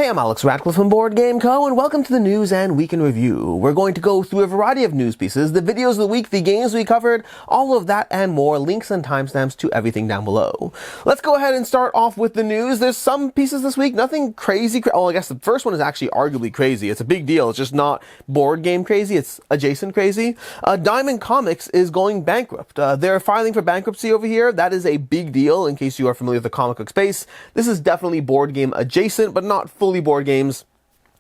Hey, I'm Alex Ratcliffe from Board Game Co., and welcome to the News and Week in Review. We're going to go through a variety of news pieces, the videos of the week, the games we covered, all of that and more, links and timestamps to everything down below. Let's go ahead and start off with the news. There's some pieces this week, nothing crazy. Oh, I guess the first one is actually arguably crazy. It's a big deal. It's just not board game crazy, it's adjacent crazy. Diamond Comics is going bankrupt. They're filing for bankruptcy over here. That is a big deal in case you are familiar with the comic book space. This is definitely board game adjacent, but not fully board games.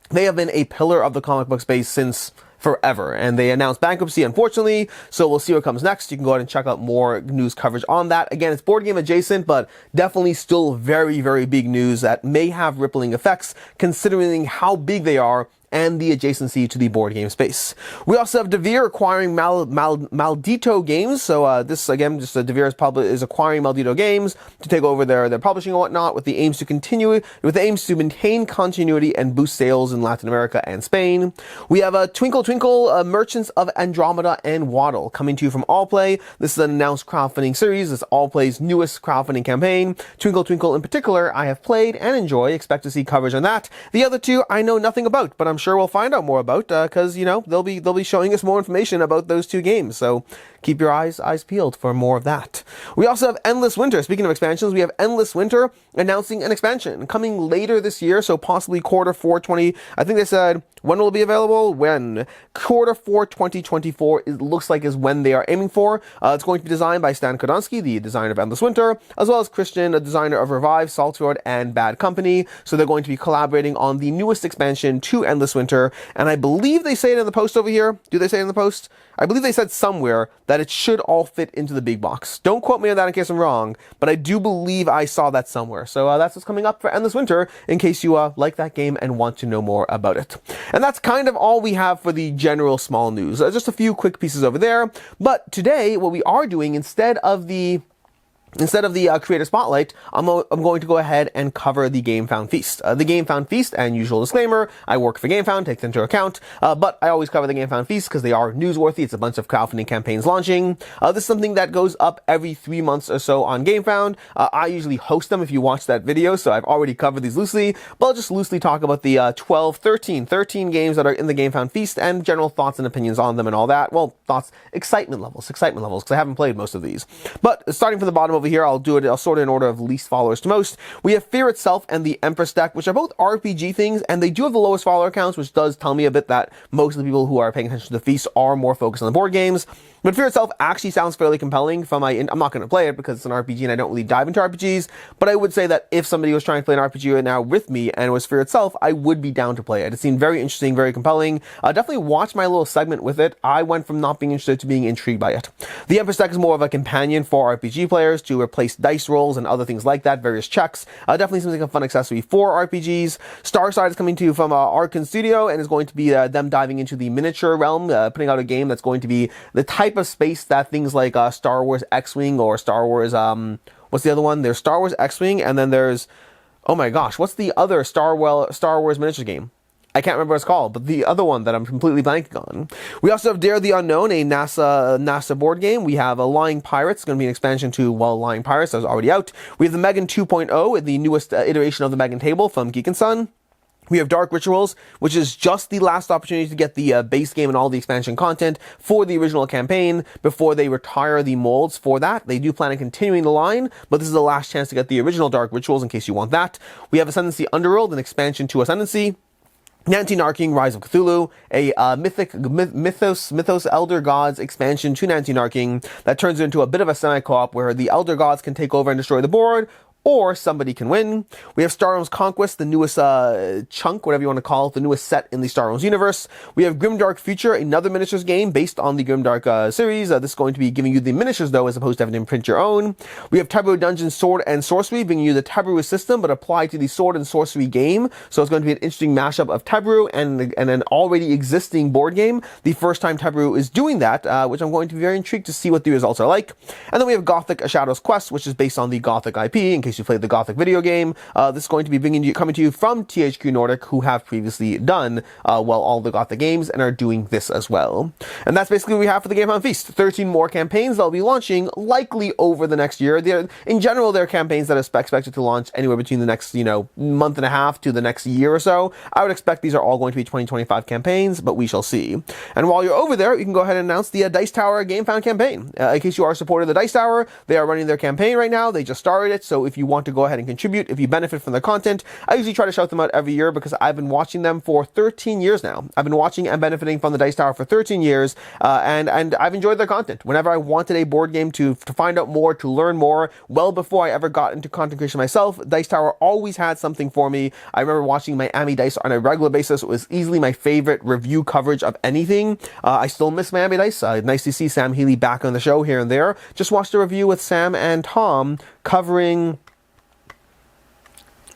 They have been a pillar of the comic book space since forever, and they announced bankruptcy, unfortunately, so we'll see what comes next. You can go ahead and check out more news coverage on that. Again, it's board game adjacent, but definitely still very, very big news that may have rippling effects considering how big they are and the adjacency to the board game space. We also have Devir acquiring Malidito Games. So this, again, just Devir is acquiring Malidito Games to take over their publishing and whatnot with the aims to maintain continuity and boost sales in Latin America and Spain. We have Twinkle Twinkle, Merchants of Andromeda and Waddle coming to you from Allplay. This is an announced crowdfunding series. It's Allplay's newest crowdfunding campaign. Twinkle Twinkle in particular, I have played and enjoy. Expect to see coverage on that. The other two I know nothing about, but I'm sure we'll find out more about because they'll be showing us more information about those two games, so keep your eyes peeled for more of that. We also have Endless Winter. Speaking of expansions, we have Endless Winter announcing an expansion coming later this year, so possibly quarter 4 20. I think they said when will it be available? When? Quarter 4 2024 it looks like is when they are aiming for. It's going to be designed by Stan Kodonsky, the designer of Endless Winter, as well as Christian, a designer of Revive, Saltfield, and Bad Company. So they're going to be collaborating on the newest expansion to Endless Winter, and I believe they say it in the post over here. Do they say it in the post? I believe they said somewhere that it should all fit into the big box. Don't quote me on that in case I'm wrong, but I do believe I saw that somewhere. So that's what's coming up for Endless Winter in case you like that game and want to know more about it. And that's kind of all we have for the general small news. Just a few quick pieces over there. But today, what we are doing, instead of the Creator Spotlight, I'm going to go ahead and cover the Gamefound Feast. The Gamefound Feast, and usual disclaimer, I work for Gamefound, take that into account, but I always cover the Gamefound Feast because they are newsworthy. It's a bunch of crowdfunding campaigns launching. This is something that goes up every 3 months or so on Gamefound. I usually host them if you watch that video, so I've already covered these loosely, but I'll just loosely talk about the 13 games that are in the Gamefound Feast and general thoughts and opinions on them and all that. Well, excitement levels, because I haven't played most of these. But starting from the bottom over here, I'll sort it in order of least followers to most. We have Fear Itself and the Empress deck, which are both RPG things, and they do have the lowest follower counts, which does tell me a bit that most of the people who are paying attention to the Feast are more focused on the board games. But Fear Itself actually sounds fairly compelling. I'm not going to play it because it's an RPG and I don't really dive into RPGs, but I would say that if somebody was trying to play an RPG right now with me and it was Fear Itself, I would be down to play it. It seemed very interesting, very compelling. Definitely watch my little segment with it. I went from not being interested to being intrigued by it. The Empress deck is more of a companion for RPG players to replace dice rolls and other things like that, various checks. Definitely seems like a fun accessory for RPGs. Starside is coming to you from Arkane Studio and is going to be them diving into the miniature realm, putting out a game that's going to be the type of space that things like Star Wars X-Wing or Star Wars, what's the other one? There's Star Wars X-Wing, and then there's, oh my gosh, what's the other Star Wars miniature game? I can't remember what it's called, but the other one that I'm completely blanking on. We also have Dare the Unknown, a NASA board game. We have Lying Pirates. It's going to be an expansion to, Lying Pirates. That was already out. We have the Megan 2.0, the newest iteration of the Megan table from Geek and Sun. We have Dark Rituals, which is just the last opportunity to get the base game and all the expansion content for the original campaign before they retire the molds for that. They do plan on continuing the line, but this is the last chance to get the original Dark Rituals in case you want that. We have Ascendancy Underworld, an expansion to Ascendancy. Nancy Narking, Rise of Cthulhu, a Mythos Elder Gods expansion to Nancy Narking that turns into a bit of a semi-co-op where the Elder Gods can take over and destroy the board, or somebody can win. We have Star Realms Conquest, the newest chunk, whatever you want to call it, the newest set in the Star Realms universe. We have Grimdark Future, another miniatures game based on the Grimdark series. This is going to be giving you the miniatures, though, as opposed to having to print your own. We have Taboo Dungeons Sword and Sorcery, bringing you the Taboo system, but applied to the Sword and Sorcery game. So it's going to be an interesting mashup of Taboo and an already existing board game. The first time Taboo is doing that, which I'm going to be very intrigued to see what the results are like. And then we have Gothic: A Shadow's Quest, which is based on the Gothic IP, in case case you played the Gothic video game. This is going to be coming to you from THQ Nordic, who have previously done all the Gothic games and are doing this as well. And that's basically what we have for the Gamefound Feast. 13 more campaigns they'll be launching likely over the next year. In general, they're campaigns that are expected to launch anywhere between the next, month and a half to the next year or so. I would expect these are all going to be 2025 campaigns, but we shall see. And while you're over there, you can go ahead and announce the Dice Tower Gamefound campaign. In case you are a supporter of the Dice Tower, they are running their campaign right now. They just started it, so if you want to go ahead and contribute, if you benefit from their content, I usually try to shout them out every year because I've been watching them for 13 years now. I've been watching and benefiting from the Dice Tower for 13 years, and I've enjoyed their content. Whenever I wanted a board game to find out more, to learn more, well before I ever got into content creation myself, Dice Tower always had something for me. I remember watching Miami Dice on a regular basis. It was easily my favorite review coverage of anything. I still miss Miami Dice. Nice to see Sam Healy back on the show here and there. Just watched a review with Sam and Tom covering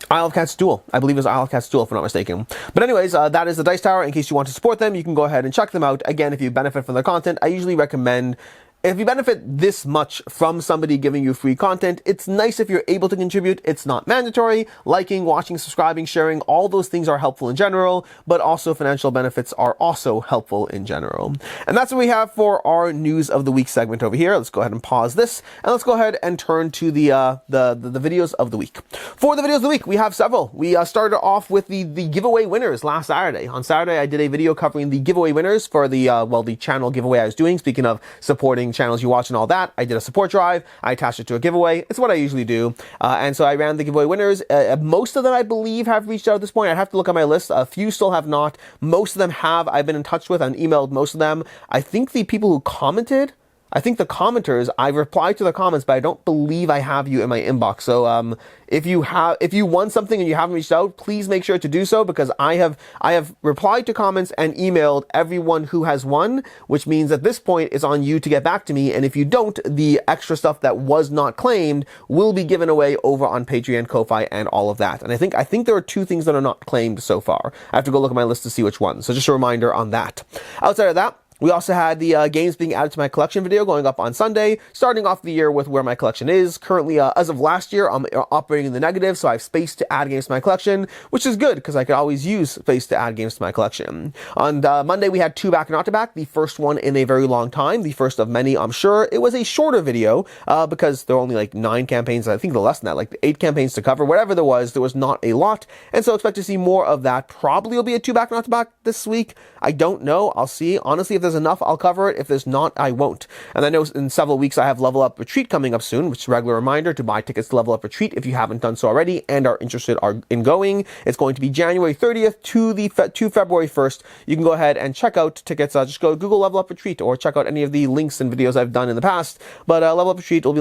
Isle of Cats Duel. I believe it was Isle of Cats Duel, if I'm not mistaken. But anyways, that is the Dice Tower. In case you want to support them, you can go ahead and check them out. Again, if you benefit from their content, I usually recommend, if you benefit this much from somebody giving you free content, it's nice if you're able to contribute. It's not mandatory. Liking, watching, subscribing, sharing, all those things are helpful in general, but also financial benefits are also helpful in general. And that's what we have for our News of the Week segment over here. Let's go ahead and pause this, and let's go ahead and turn to the videos of the week. For the videos of the week, we have several. We started off with the giveaway winners last Saturday. On Saturday, I did a video covering the giveaway winners for the channel giveaway I was doing. Speaking of supporting channels you watch and all that, I did a support drive. I attached it to a giveaway. It's what I usually do. And so I ran the giveaway winners. Most of them, I believe, have reached out at this point. I'd have to look at my list. A few still have not. Most of them have. I've been in touch with and emailed most of them. I think the people who commented, I think the commenters, I've replied to the comments, but I don't believe I have you in my inbox. So if you won something and you haven't reached out, please make sure to do so, because I have replied to comments and emailed everyone who has won, which means at this point it's on you to get back to me. And if you don't, the extra stuff that was not claimed will be given away over on Patreon, Ko-Fi, and all of that. And I think there are 2 things that are not claimed so far. I have to go look at my list to see which ones. So just a reminder on that. Outside of that, we also had the games being added to my collection video going up on Sunday, starting off the year with where my collection is. Currently, as of last year, I'm operating in the negative, so I have space to add games to my collection, which is good because I could always use space to add games to my collection. On Monday, we had 2 back and not to back, the first one in a very long time, the first of many, I'm sure. It was a shorter video because there were only like 9 campaigns, I think less than that, like 8 campaigns to cover, whatever there was not a lot, and so expect to see more of that. Probably will be a 2 back and not to back this week. I don't know. I'll see. Honestly, if there's enough, I'll cover it. If there's not, I won't. And I know in several weeks I have Level Up Retreat coming up soon, which is a regular reminder to buy tickets to Level Up Retreat if you haven't done so already and are interested in going. It's going to be January 30th to February 1st. You can go ahead and check out tickets. Just go Google Level Up Retreat or check out any of the links and videos I've done in the past. But Level Up Retreat will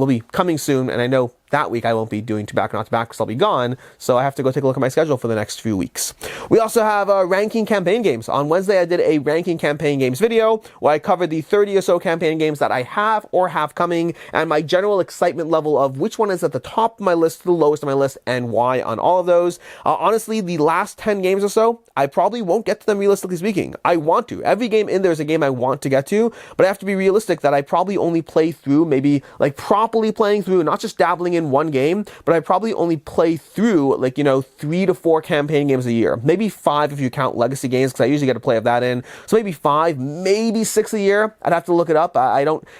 be coming soon, and I know that week I won't be doing 2 back not to back because I'll be gone, so I have to go take a look at my schedule for the next few weeks. We also have ranking campaign games. On Wednesday I did a ranking campaign games video where I covered the 30 or so campaign games that I have or have coming, and my general excitement level of which one is at the top of my list, the lowest of my list, and why on all of those. Honestly, the last 10 games or so, I probably won't get to them, realistically speaking. I want to. Every game in there is a game I want to get to, but I have to be realistic that I probably only play through, maybe like properly playing through, not just dabbling in one game, but I probably only play through 3 to 4 campaign games a year. Maybe 5 if you count legacy games, because I usually get a play of that in. So maybe 5, maybe 6 a year. I'd have to look it up.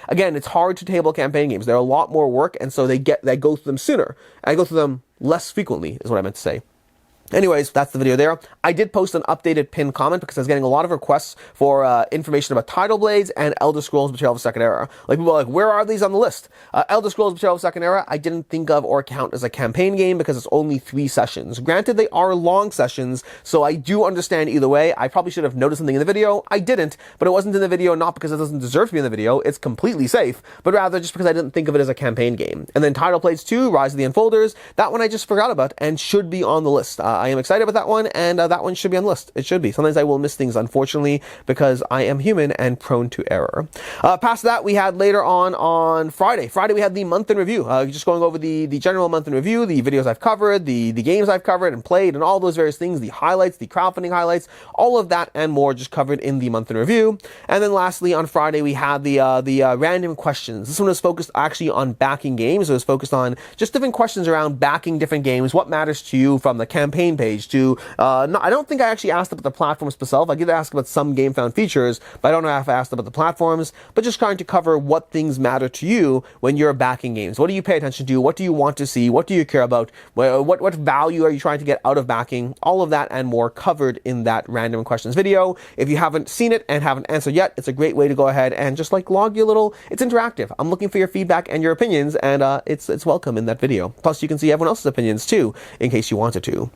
Again, it's hard to table campaign games. They're a lot more work, and so they go through them sooner. I go through them less frequently, is what I meant to say. Anyways, that's the video there. I did post an updated pinned comment because I was getting a lot of requests for information about Tidal Blades and Elder Scrolls Betrayal of the Second Era. Like, people are like, where are these on the list? Elder Scrolls Betrayal of the Second Era, I didn't think of or count as a campaign game because it's only 3 sessions. Granted, they are long sessions, so I do understand either way. I probably should have noticed something in the video. I didn't, but it wasn't in the video not because it doesn't deserve to be in the video. It's completely safe, but rather just because I didn't think of it as a campaign game. And then Tidal Blades 2, Rise of the Enfolders, that one I just forgot about and should be on the list. I am excited about that one, and that one should be on the list. It should be. Sometimes I will miss things, unfortunately, because I am human and prone to error. Past that, we had later on Friday. Friday, we had the month in review. Just going over the general month in review, the videos I've covered, the games I've covered and played, and all those various things, the highlights, the crowdfunding highlights, all of that and more just covered in the month in review. And then lastly, on Friday, we had the random questions. This one was focused actually on backing games. It was focused on just different questions around backing different games, what matters to you from the campaign page to, I don't think I actually asked about the platforms itself. I did ask about some Gamefound features, but I don't know if I asked about the platforms, but just trying to cover what things matter to you when you're backing games. What do you pay attention to? What do you want to see? What do you care about? What value are you trying to get out of backing? All of that and more covered in that random questions video. If you haven't seen it and haven't answered yet, it's a great way to go ahead and just like log your little, it's interactive. I'm looking for your feedback and your opinions, and it's welcome in that video. Plus, you can see everyone else's opinions too, in case you wanted to.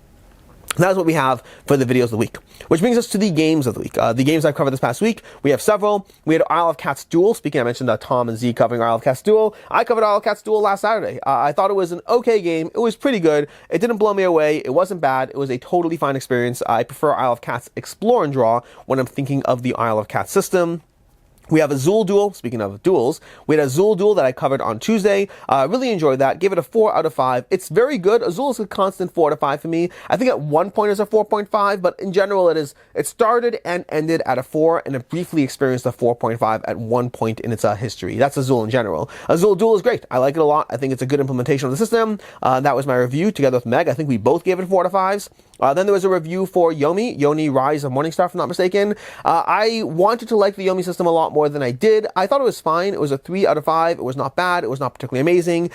That is what we have for the videos of the week, which brings us to the games of the week. The games I've covered this past week, we have several. We had Isle of Cats Duel. Speaking, I mentioned Tom and Z covering Isle of Cats Duel. I covered Isle of Cats Duel last Saturday. I thought it was an okay game. It was pretty good. It didn't blow me away. It wasn't bad. It was a totally fine experience. I prefer Isle of Cats Explore and Draw when I'm thinking of the Isle of Cats system. We have Azul Duel. Speaking of duels, we had Azul Duel that I covered on Tuesday. Really enjoyed that. Gave it a 4 out of 5. It's very good. Azul is a constant 4 out of 5 for me. I think at one point it's a 4.5, but in general it started and ended at a 4, and it briefly experienced a 4.5 at one point in its history. That's Azul in general. Azul Duel is great. I like it a lot. I think it's a good implementation of the system. That was my review together with Meg. I think we both gave it 4 out of 5s. Then there was a review for Yomi Rise of Morningstar, if I'm not mistaken. I wanted to like the Yomi system a lot more than I did. I thought it was fine. It was a 3 out of 5. It was not bad. It was not particularly amazing.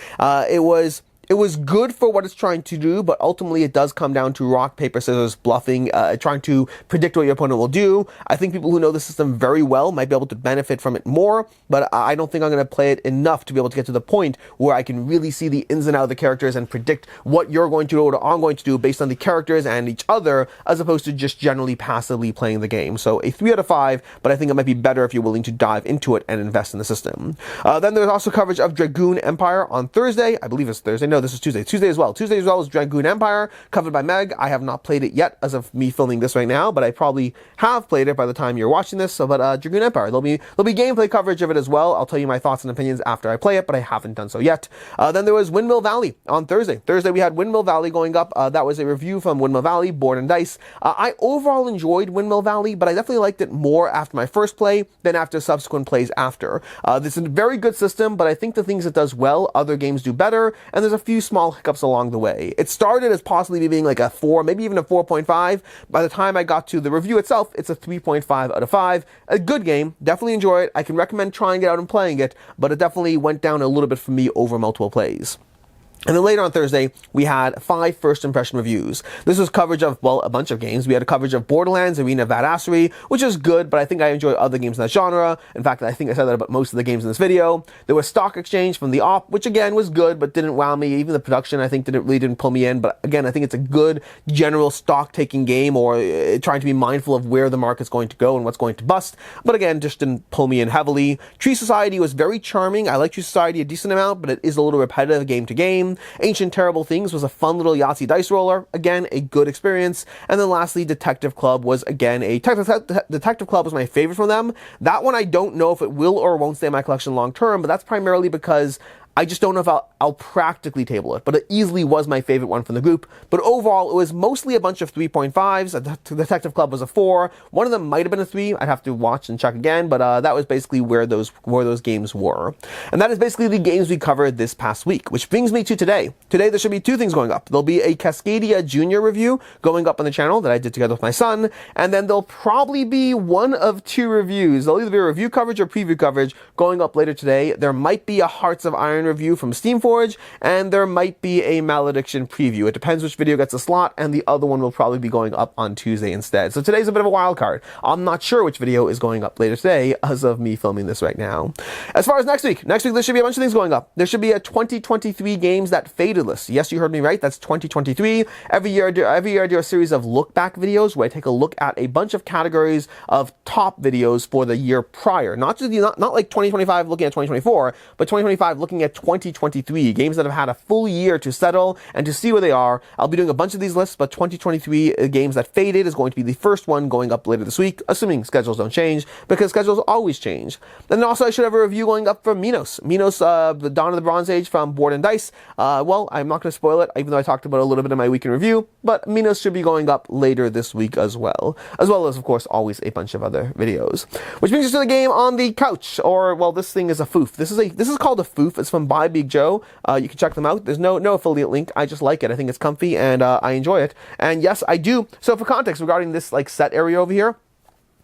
It was good for what it's trying to do, but ultimately it does come down to rock, paper, scissors, bluffing, trying to predict what your opponent will do. I think people who know the system very well might be able to benefit from it more, but I don't think I'm going to play it enough to be able to get to the point where I can really see the ins and outs of the characters and predict what you're going to do or what I'm going to do based on the characters and each other, as opposed to just generally passively playing the game. So a 3 out of 5, but I think it might be better if you're willing to dive into it and invest in the system. Then there's also coverage of Dragoon Empire on Thursday. I believe it's Thursday. No, this is Tuesday. Tuesday as well. Tuesday as well is Dragoon Empire, covered by Meg. I have not played it yet as of me filming this right now, but I probably have played it by the time you're watching this. So, but Dragoon Empire, there'll be gameplay coverage of it as well. I'll tell you my thoughts and opinions after I play it, but I haven't done so yet. Then there was Windmill Valley on Thursday. Thursday we had Windmill Valley going up. That was a review from Windmill Valley, Board and Dice. I overall enjoyed Windmill Valley, but I definitely liked it more after my first play than after subsequent plays after. This is a very good system, but I think the things it does well, other games do better, and there's a few small hiccups along the way. It started as possibly being like a 4, maybe even a 4.5. By the time I got to the review itself, it's a 3.5 out of 5. A good game. Definitely enjoy it. I can recommend trying it out and playing it, but it definitely went down a little bit for me over multiple plays. And then later on Thursday, we had 5 first impression reviews. This was coverage of, well, a bunch of games. We had a coverage of Borderlands, Arena of Badassery, which is good, but I think I enjoy other games in that genre. In fact, I think I said that about most of the games in this video. There was Stock Exchange from the Op, which again was good, but didn't wow me. Even the production, I think, didn't pull me in. But again, I think it's a good general stock-taking game, or trying to be mindful of where the market's going to go and what's going to bust. But again, just didn't pull me in heavily. Tree Society was very charming. I like Tree Society a decent amount, but it is a little repetitive game to game. Ancient Terrible Things was a fun little Yahtzee dice roller. Again, a good experience. And then lastly, Detective Club was again a Detective Club was my favorite from them. That one I don't know if it will or won't stay in my collection long term, but that's primarily because I just don't know if I'll practically table it, but it easily was my favorite one from the group. But overall, it was mostly a bunch of 3.5s. Detective Club was a 4. One of them might have been a 3. I'd have to watch and check again, but that was basically where those games were. And that is basically the games we covered this past week, which brings me to today. Today, there should be 2 things going up. There'll be a Cascadia Junior review going up on the channel that I did together with my son, and then there'll probably be 1 of 2 reviews. There'll either be a review coverage or preview coverage going up later today. There might be a Hearts of Iron review from Steamforge, and there might be a Malediction preview. It depends which video gets a slot, and the other one will probably be going up on Tuesday instead. So today's a bit of a wild card. I'm not sure which video is going up later today as of me filming this right now. As far as next week there should be a bunch of things going up. There should be a 2023 games that faded list. Yes, you heard me right. That's 2023. Every year I do a series of look back videos where I take a look at a bunch of categories of top videos for the year prior. Not like 2025 looking at 2024, but 2025 looking at 2023, games that have had a full year to settle and to see where they are. I'll be doing a bunch of these lists, but 2023 games that faded is going to be the first one going up later this week, assuming schedules don't change, because schedules always change. And then also I should have a review going up for Minos. Minos, the Dawn of the Bronze Age from Board and Dice. Well, I'm not going to spoil it, even though I talked about it a little bit in my week in review, but Minos should be going up later this week as well as, of course, always a bunch of other videos. Which brings us to the game on the couch, or, well, this thing is a foof. This is called a foof. It's from By Big Joe. You can check them out. There's no affiliate link. I just like it. I think it's comfy, and I enjoy it. And yes, I do. So for context regarding this, like, set area over here,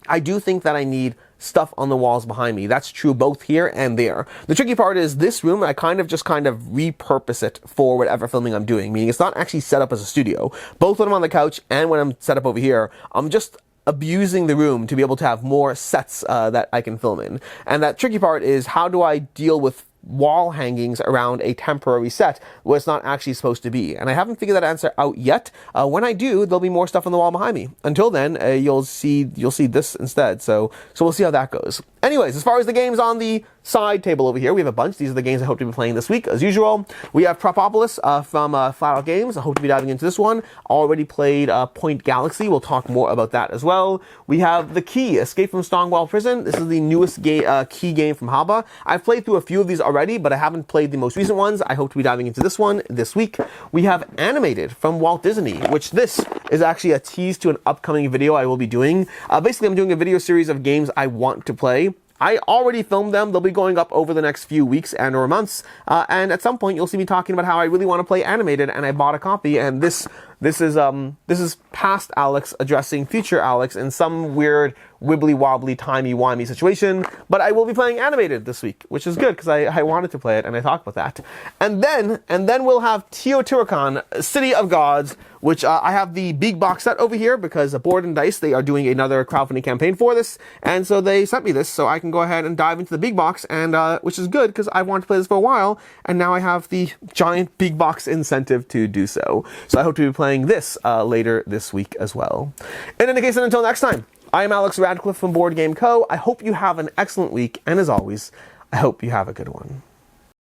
I do think that I need stuff on the walls behind me. That's true both here and there. The tricky part is this room, I kind of repurpose it for whatever filming I'm doing, meaning it's not actually set up as a studio. Both when I'm on the couch and when I'm set up over here, I'm just abusing the room to be able to have more sets that I can film in. And that tricky part is, how do I deal with wall hangings around a temporary set where it's not actually supposed to be? And I haven't figured that answer out yet. When I do, there'll be more stuff on the wall behind me. Until then, you'll see this instead. So we'll see how that goes. Anyways, as far as the games on the side table over here, we have a bunch. These are the games I hope to be playing this week, as usual. We have Propopolis from Flat Out Games. I hope to be diving into this one. Already played Point Galaxy. We'll talk more about that as well. We have The Key, Escape from Stonewall Prison. This is the newest key game from Haba. I've played through a few of these already, but I haven't played the most recent ones. I hope to be diving into this one this week. We have Animated from Walt Disney, which this is actually a tease to an upcoming video I will be doing. Basically, I'm doing a video series of games I want to play. I already filmed them. They'll be going up over the next few weeks and or months. And at some point, you'll see me talking about how I really want to play Animated, and I bought a copy. And this is past Alex addressing future Alex in some weird wibbly-wobbly, timey-wimey situation. But I will be playing Animated this week, which is good because I wanted to play it, and I talked about that. And then we'll have Teotihuacan, City of Gods, which I have the big box set over here because Board and Dice, they are doing another crowdfunding campaign for this. And so they sent me this, so I can go ahead and dive into the big box, and which is good because I wanted to play this for a while, and now I have the giant big box incentive to do so. So I hope to be playing this later this week as well. In any case, and until next time, I am Alex Radcliffe from Board Game Co. I hope you have an excellent week, and as always, I hope you have a good one.